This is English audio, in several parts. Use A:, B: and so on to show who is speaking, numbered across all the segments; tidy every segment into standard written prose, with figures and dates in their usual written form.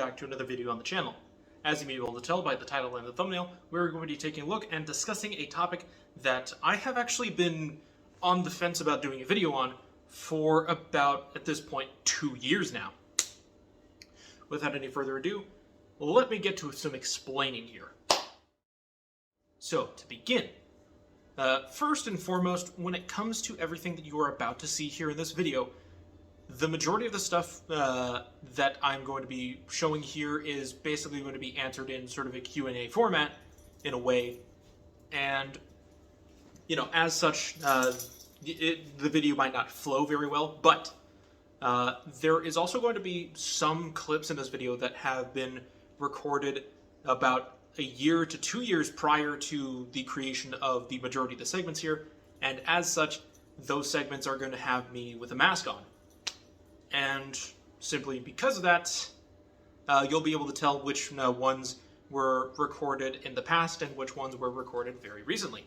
A: back to another video on the channel. As you may be able to tell by the title and the thumbnail, we're going to be taking a look and discussing a topic that I have actually been on the fence about doing a video on for about, at this point, 2 years now. Without any further ado, let me get to some explaining here. So, to begin, first and foremost, when it comes to everything that you are about to see here in this video, the majority of the stuff that I'm going to be showing here is basically going to be answered in sort of a Q&A format, in a way, and, you know, as such, the video might not flow very well, but there is also going to be some clips in this video that have been recorded about a year to 2 years prior to the creation of the majority of the segments here, and as such, those segments are going to have me with a mask on. And simply because of that, you'll be able to tell which ones were recorded in the past and which ones were recorded very recently.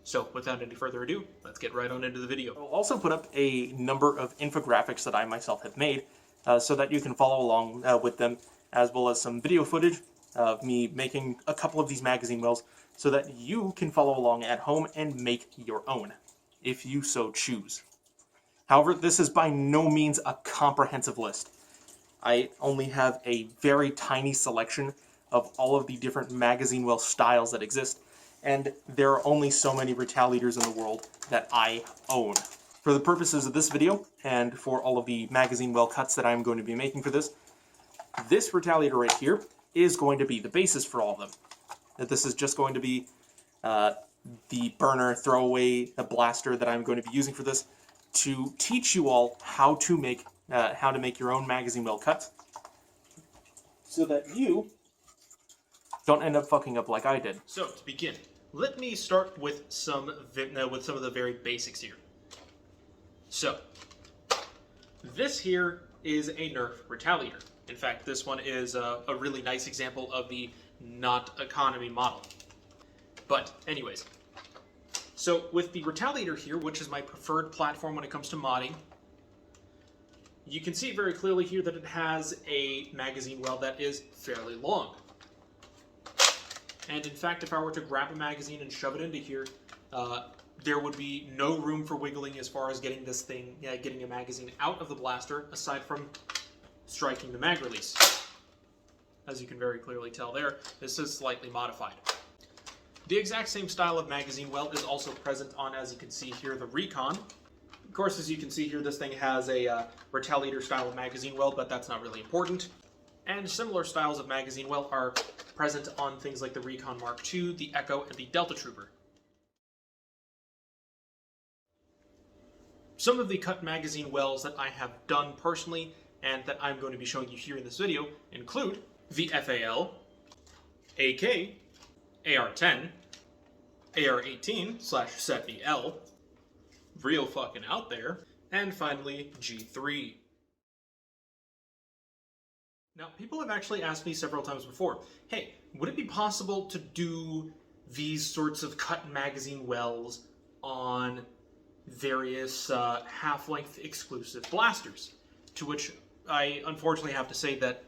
A: So, without any further ado, let's get right on into the video.
B: I'll also put up a number of infographics that I myself have made so that you can follow along with them, as well as some video footage of me making a couple of these magazine wells so that you can follow along at home and make your own, if you so choose. However, this is by no means a comprehensive list. I only have a very tiny selection of all of the different magazine well styles that exist, and there are only so many Retaliators in the world that I own. For the purposes of this video, and for all of the magazine well cuts that I'm going to be making for this Retaliator right here is going to be the basis for all of them. This is just going to be the burner throwaway blaster that I'm going to be using for this, to teach you all how to make your own magazine well cuts, so that you don't end up fucking up like I did.
A: So, to begin, let me start with some of the very basics here. So, this here is a Nerf Retaliator. In fact, this one is a really nice example of the not economy model. But anyways, so with the Retaliator here, which is my preferred platform when it comes to modding, you can see very clearly here that it has a magazine well that is fairly long. And in fact, if I were to grab a magazine and shove it into here, there would be no room for wiggling as far as getting getting a magazine out of the blaster, aside from striking the mag release. As you can very clearly tell there, this is slightly modified. The exact same style of magazine well is also present on, as you can see here, the Recon. Of course, as you can see here, this thing has a Retaliator style of magazine well, but that's not really important. And similar styles of magazine well are present on things like the Recon Mark II, the Echo, and the Delta Trooper. Some of the cut magazine wells that I have done personally and that I'm going to be showing you here in this video include the FAL, AK, AR-10, AR-18/SETB-L, real fucking out there, and finally G3. Now, people have actually asked me several times before, hey, would it be possible to do these sorts of cut magazine wells on various half-length exclusive blasters? To which I unfortunately have to say that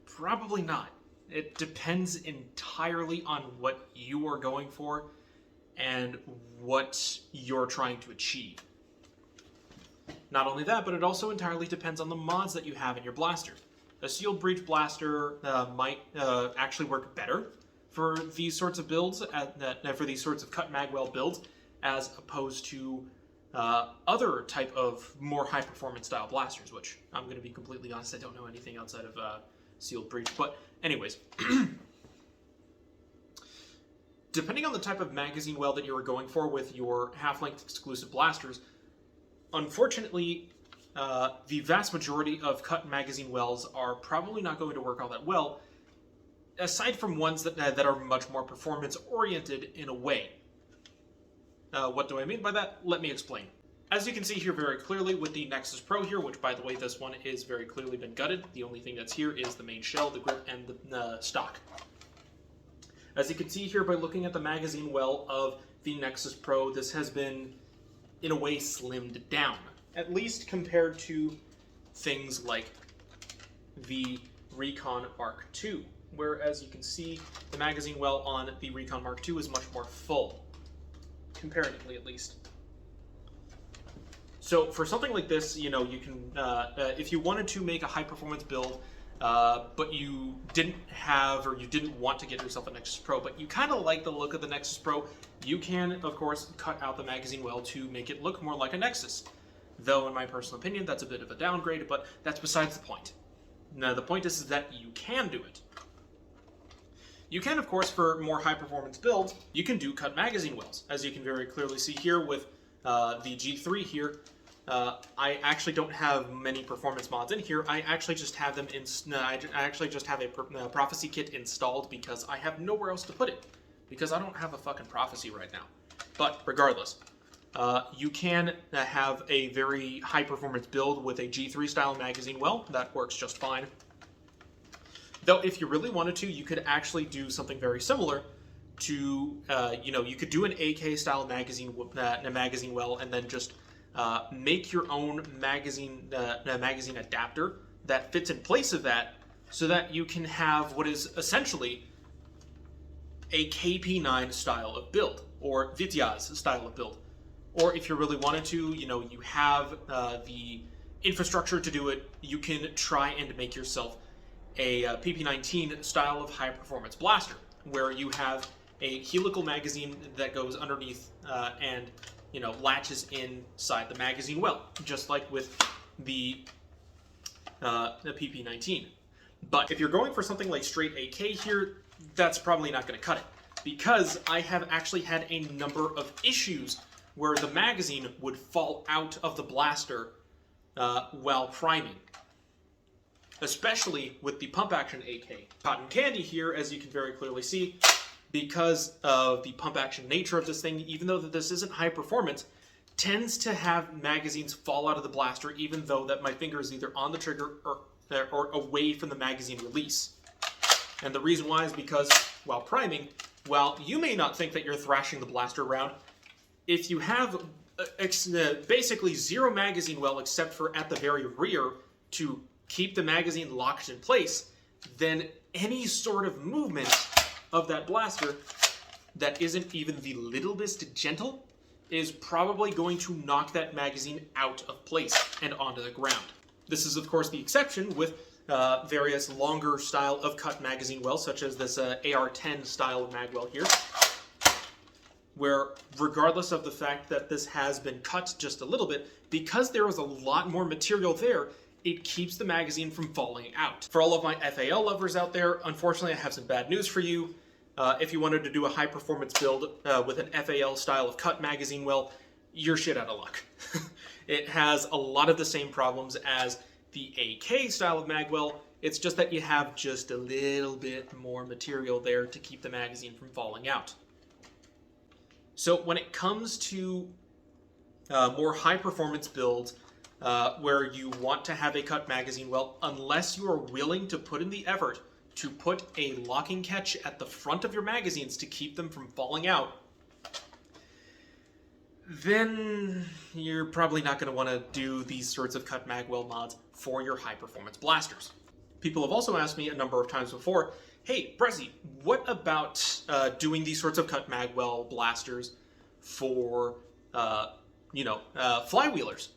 A: probably not. It depends entirely on what you are going for and what you're trying to achieve. Not only that, but it also entirely depends on the mods that you have in your blaster. A sealed breech blaster might actually work better for these sorts of builds, for these sorts of cut magwell builds, as opposed to other type of more high-performance style blasters, which I'm going to be completely honest, I don't know anything outside of sealed breech. But anyways, depending on the type of magazine well that you are going for with your half-length exclusive blasters, unfortunately, the vast majority of cut magazine wells are probably not going to work all that well, aside from ones that are much more performance-oriented in a way. What do I mean by that? Let me explain. As you can see here very clearly with the Nexus Pro here, which by the way, this one is very clearly been gutted. The only thing that's here is the main shell, the grip, and the stock. As you can see here by looking at the magazine well of the Nexus Pro, this has been, in a way, slimmed down. At least compared to things like the Recon Mark II, whereas you can see the magazine well on the Recon Mark II is much more full, comparatively at least. So for something like this, you know, you can, if you wanted to make a high-performance build, but you didn't have, or you didn't want to get yourself a Nexus Pro, but you kind of like the look of the Nexus Pro, you can, of course, cut out the magazine well to make it look more like a Nexus. Though, in my personal opinion, that's a bit of a downgrade, but that's besides the point. Now, the point is that you can do it. You can, of course, for more high-performance builds, you can do cut magazine wells. As you can very clearly see here with the G3 here, I actually don't have many performance mods in here. I actually just have them in. I actually just have a prophecy kit installed because I have nowhere else to put it. Because I don't have a fucking prophecy right now. But regardless, you can have a very high performance build with a G3 style magazine well. That works just fine. Though if you really wanted to, you could actually do something very similar to, you know, you could do an AK style magazine well and then just make your own magazine adapter that fits in place of that, so that you can have what is essentially a KP9 style of build, or Vityaz style of build. Or if you really wanted to, you know, you have the infrastructure to do it, you can try and make yourself a PP19 style of high performance blaster, where you have a helical magazine that goes underneath and, you know, latches inside the magazine well, just like with the PP19. But if you're going for something like straight AK here, that's probably not going to cut it, because I have actually had a number of issues where the magazine would fall out of the blaster while priming, especially with the pump action AK. Cotton Candy here, as you can very clearly see, because of the pump action nature of this thing, even though that this isn't high performance, tends to have magazines fall out of the blaster, even though that my finger is either on the trigger or away from the magazine release. And the reason why is because while priming, while you may not think that you're thrashing the blaster around, if you have basically zero magazine well except for at the very rear to keep the magazine locked in place, then any sort of movement of that blaster that isn't even the little bit gentle is probably going to knock that magazine out of place and onto the ground. This is, of course, the exception with various longer style of cut magazine wells, such as this AR-10 style of magwell here, where regardless of the fact that this has been cut just a little bit, because there is a lot more material there, it keeps the magazine from falling out. For all of my FAL lovers out there, unfortunately I have some bad news for you. If you wanted to do a high performance build with an FAL style of cut magazine well, you're shit out of luck. It has a lot of the same problems as the AK style of magwell. It's just that you have just a little bit more material there to keep the magazine from falling out. So when it comes to more high performance builds where you want to have a cut magazine well, unless you are willing to put in the effort to put a locking catch at the front of your magazines to keep them from falling out, then you're probably not going to want to do these sorts of cut magwell mods for your high performance blasters. People have also asked me a number of times before, hey, Brezzy, what about doing these sorts of cut magwell blasters for, flywheelers?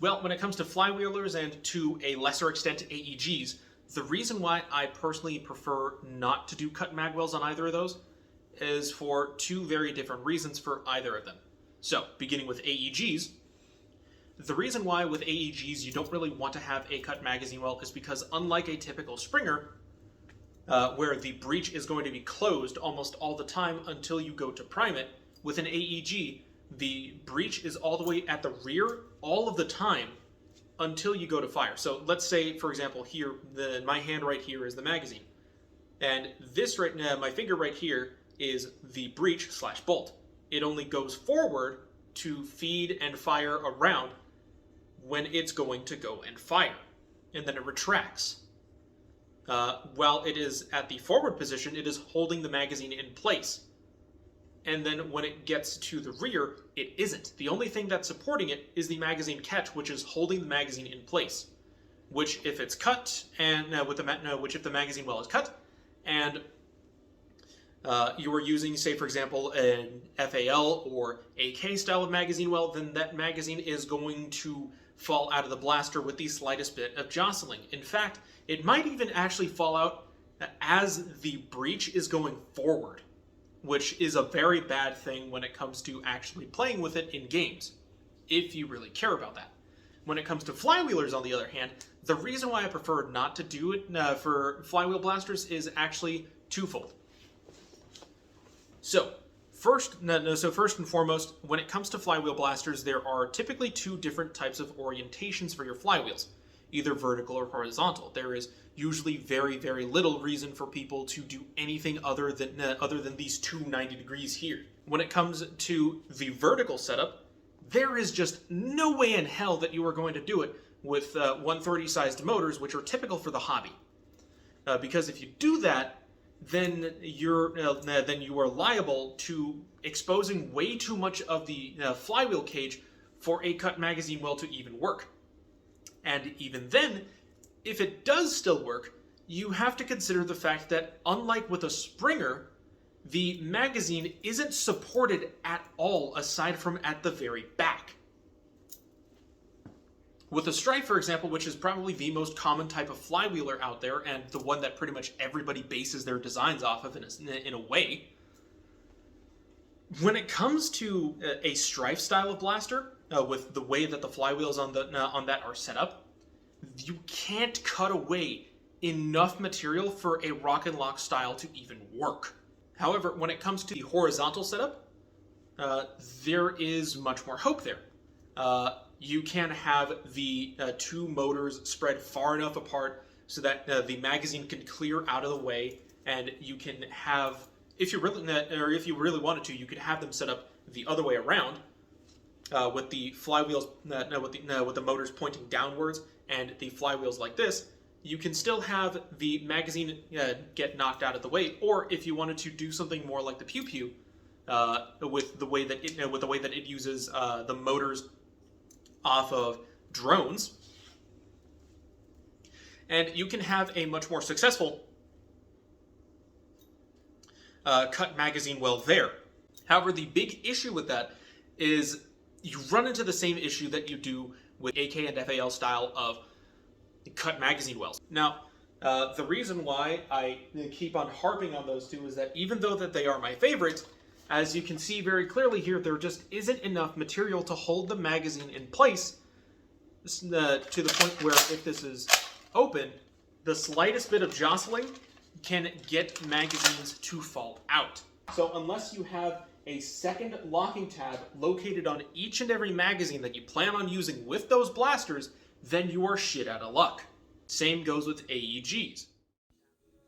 A: Well, when it comes to flywheelers and to a lesser extent AEGs, the reason why I personally prefer not to do cut magwells on either of those is for two very different reasons for either of them. So, beginning with AEGs, the reason why with AEGs you don't really want to have a cut magazine well is because unlike a typical Springer, where the breech is going to be closed almost all the time until you go to prime it, with an AEG, the breech is all the way at the rear all of the time until you go to fire. So let's say, for example, here, my hand right here is the magazine. And this right now, my finger right here, is the breech / bolt. It only goes forward to feed and fire around when it's going to go and fire. And then it retracts. While it is at the forward position, it is holding the magazine in place. And then when it gets to the rear, it isn't. The only thing that's supporting it is the magazine catch, which is holding the magazine in place. which if it's cut, and which if the magazine well is cut, and you are using, say, for example, an FAL or AK style of magazine well, then that magazine is going to fall out of the blaster with the slightest bit of jostling. In fact, it might even actually fall out as the breech is going forward, which is a very bad thing when it comes to actually playing with it in games, if you really care about that. When it comes to flywheelers, on the other hand, the reason why I prefer not to do it for flywheel blasters is actually twofold. So first and foremost, when it comes to flywheel blasters, there are typically two different types of orientations for your flywheels, either vertical or horizontal. There is usually very, very little reason for people to do anything other than these two 90 degrees here. When it comes to the vertical setup, there is just no way in hell that you are going to do it with 130 sized motors, which are typical for the hobby. Because if you do that, then you are liable to exposing way too much of the flywheel cage for a cut magazine well to even work. And even then, if it does still work, you have to consider the fact that, unlike with a Springer, the magazine isn't supported at all aside from at the very back. With a Strife, for example, which is probably the most common type of flywheeler out there, and the one that pretty much everybody bases their designs off of in a way, when it comes to a Strife style of blaster, with the way that the flywheels on that are set up, you can't cut away enough material for a rock and lock style to even work. However, when it comes to the horizontal setup, there is much more hope there. You can have the two motors spread far enough apart so that the magazine can clear out of the way, and you can have, if you really wanted to, you could have them set up the other way around, with the flywheels, with the motors pointing downwards, and the flywheels like this. You can still have the magazine get knocked out of the way, or if you wanted to do something more like the Pew Pew, with the way that it uses the motors off of drones, and you can have a much more successful cut magazine well there. However, the big issue with that is you run into the same issue that you do with AK and FAL style of cut magazine wells. Now, the reason why I keep on harping on those two is that even though that they are my favorite, as you can see very clearly here, there just isn't enough material to hold the magazine in place to the point where if this is open, the slightest bit of jostling can get magazines to fall out. So unless you have a second locking tab located on each and every magazine that you plan on using with those blasters, then you are shit out of luck. Same goes with AEGs.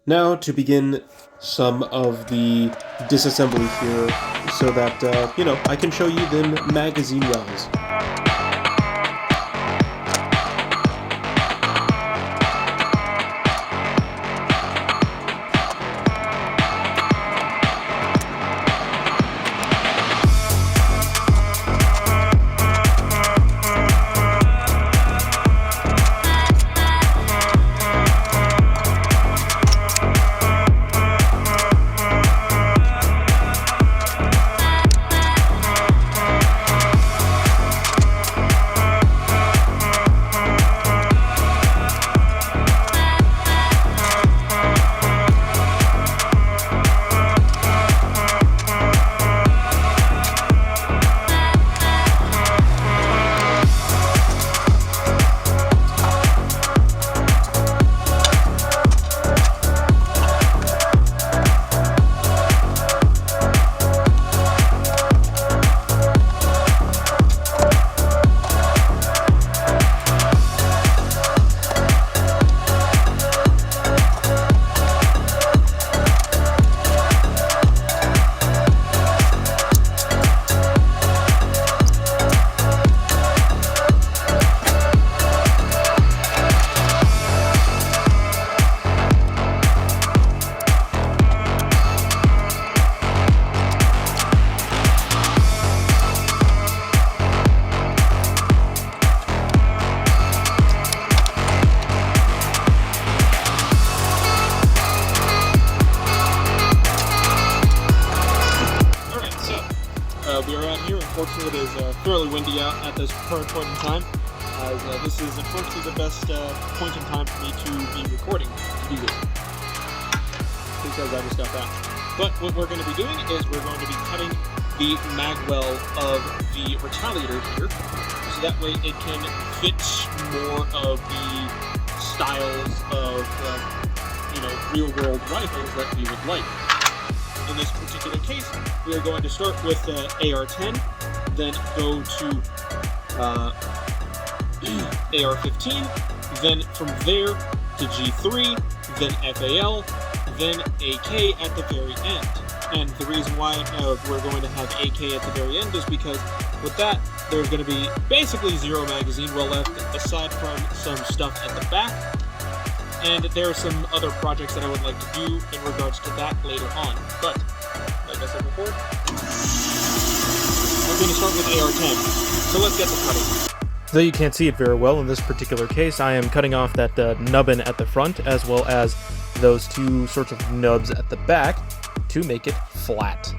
C: Now to begin some of the disassembly here so that, I can show you them magazine wells.
A: it is fairly windy out at this current point in time, as this is unfortunately the best point in time for me to be recording to do this, because I just got back. But what we're going to be doing is we're going to be cutting the magwell of the Retaliator here, so that way it can fit more of the styles of real-world rifles that we would like. In this particular case, we are going to start with AR-10, then go to AR-15, then from there to G3, then FAL, then AK at the very end. And the reason why we're going to have AK at the very end is because with that, there's going to be basically 0 magazine well left, aside from some stuff at the back. And there are some other projects that I would like to do in regards to that later on. But, like I said before, we're going to start with AR-10. So let's get to cutting.
D: Though you can't see it very well in this particular case, I am cutting off that nubbin at the front, as well as those two sorts of nubs at the back, to make it flat.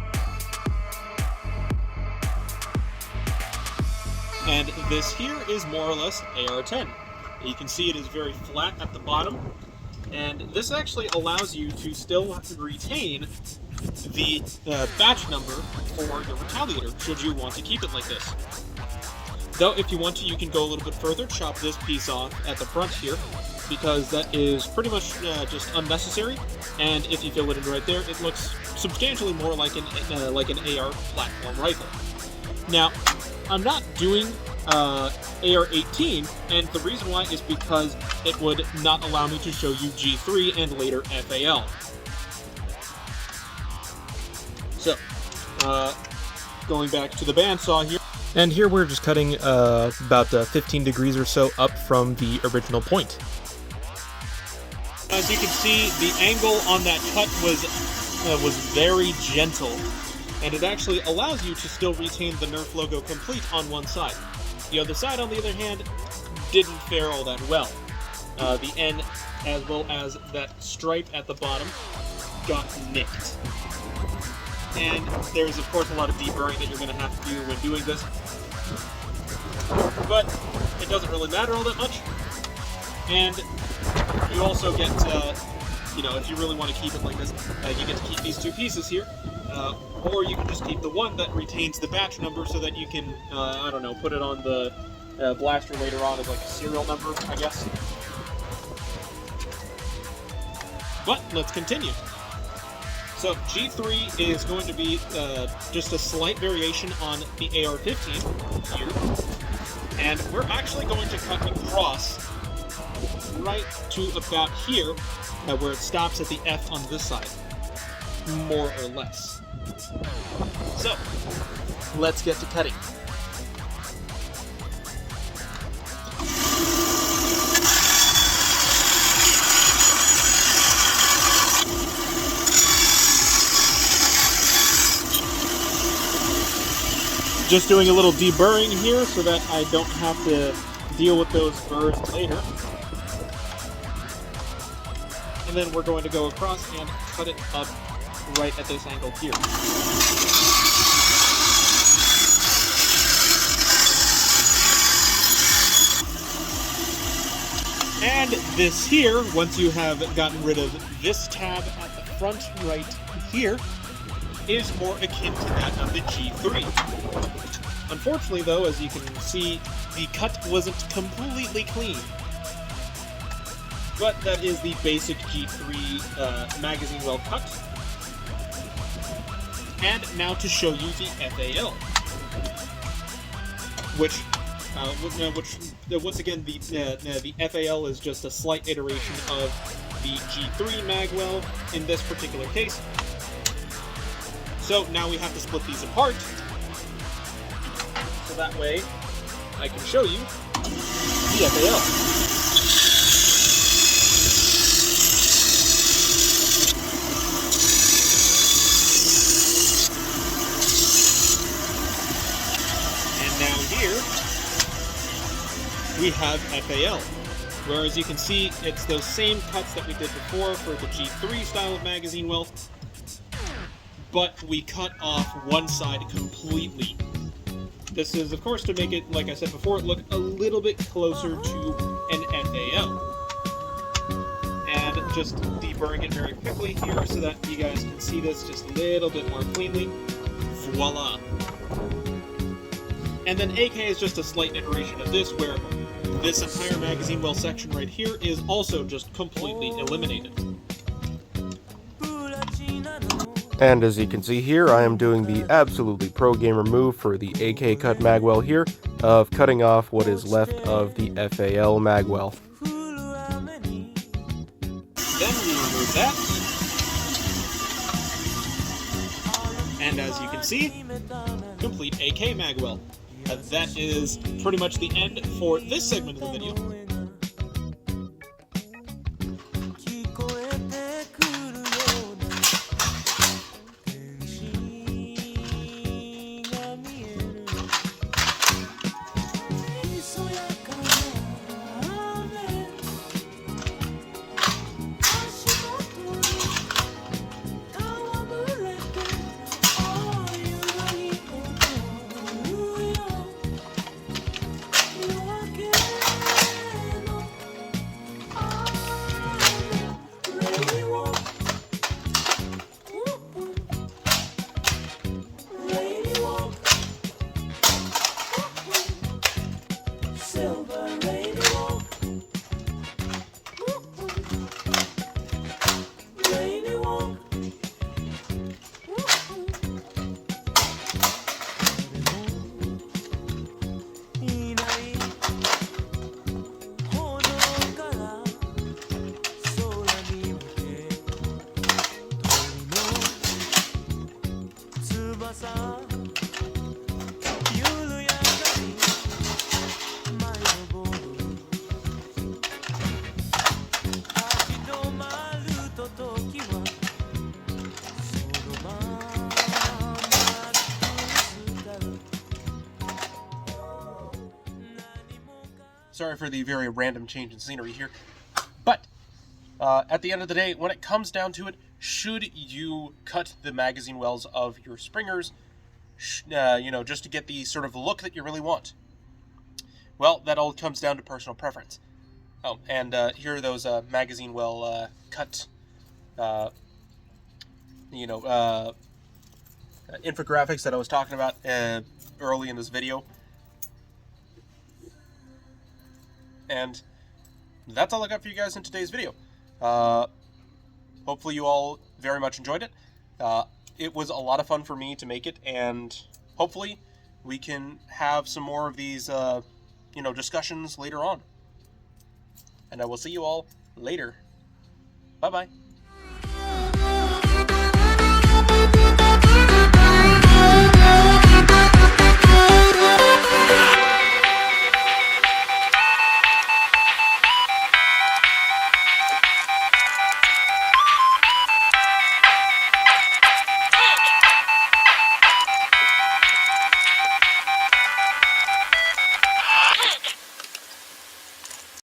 A: And this here is more or less AR-10. You can see it is very flat at the bottom, and this actually allows you to still retain the batch number for your Retaliator, should you want to keep it like this. Though, if you want to, you can go a little bit further, chop this piece off at the front here, because that is pretty much just unnecessary, and if you fill it in right there, it looks substantially more like an AR platform rifle. Now, I'm not doing AR-18, and the reason why is because it would not allow me to show you G3 and later FAL. So, going back to the bandsaw here.
D: And here we're just cutting about 15 degrees or so up from the original point.
A: As you can see, the angle on that cut was very gentle, and it actually allows you to still retain the Nerf logo complete on one side. The other side, on the other hand, didn't fare all that well. The N, as well as that stripe at the bottom, got nicked. And there's, of course, a lot of deburring that you're going to have to do when doing this. But it doesn't really matter all that much. And you also get, if you really want to keep it like this, you get to keep these two pieces here. Or you can just keep the one that retains the batch number so that you can, put it on the blaster later on as like a serial number, I guess. But let's continue. So G3 is going to be just a slight variation on the AR-15 here. And we're actually going to cut across right to about here, where it stops at the F on this side, more or less. So, let's get to cutting. Just doing a little deburring here so that I don't have to deal with those burrs later. And then we're going to go across and cut it up right at this angle here. And this here, once you have gotten rid of this tab at the front right here, is more akin to that of the G3. Unfortunately, though, as you can see, the cut wasn't completely clean. But that is the basic G3 magazine well cut. And now to show you the FAL, which once again, the FAL is just a slight iteration of the G3 magwell in this particular case. So now we have to split these apart, so that way I can show you the FAL. And now here we have FAL, where as you can see, it's those same cuts that we did before for the G3 style of magazine well, but we cut off one side completely. This is, of course, to make it, like I said before, look a little bit closer to an FAL. And just deburring it very quickly here so that you guys can see this just a little bit more cleanly. Voila! And then AK is just a slight iteration of this, where this entire magazine well section right here is also just completely eliminated.
C: And as you can see here, I am doing the absolutely pro gamer move for the AK Cut Magwell here, of cutting off what is left of the FAL Magwell.
A: Then we remove that. And as you can see, complete AK Magwell. That is pretty much the end for this segment of the video.
C: Sorry for the very random change in scenery here, but at the end of the day, when it comes down to it, should you cut the magazine wells of your springers, just to get the sort of look that you really want? Well, that all comes down to personal preference. Oh, and here are those magazine well cut, infographics that I was talking about early in this video. And that's all I got for you guys in today's video. Hopefully you all very much enjoyed it. It was a lot of fun for me to make it, and hopefully we can have some more of these, discussions later on. And I will see you all later. Bye-bye.